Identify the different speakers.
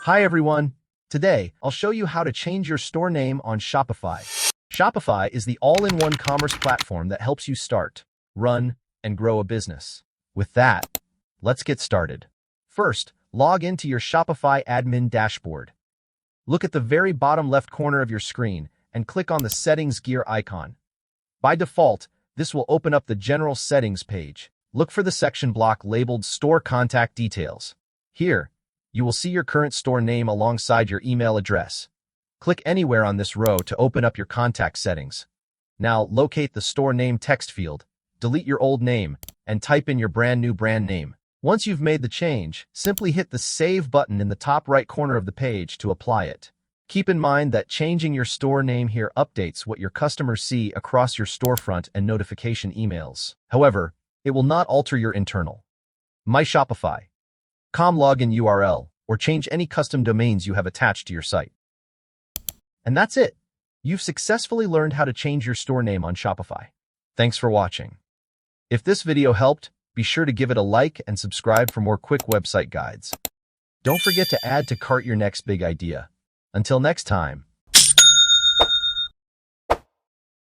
Speaker 1: Hi everyone! Today, I'll show you how to change your store name on Shopify. Shopify is the all-in-one commerce platform that helps you start, run, and grow a business. With that, let's get started. First, log into your Shopify Admin dashboard. Look at the very bottom left corner of your screen and click on the Settings gear icon. By default, this will open up the General Settings page. Look for the section block labeled Store Contact Details. Here, you will see your current store name alongside your email address. Click anywhere on this row to open up your contact settings. Now, locate the store name text field, delete your old name, and type in your brand new brand name. Once you've made the change, simply hit the Save button in the top right corner of the page to apply it. Keep in mind that changing your store name here updates what your customers see across your storefront and notification emails. However, it will not alter your internal My Shopify.com login URL or change any custom domains you have attached to your site. And that's it. You've successfully learned how to change your store name on Shopify. Thanks for watching. If this video helped, be sure to give it a like and subscribe for more quick website guides. Don't forget to add to cart your next big idea. Until next time.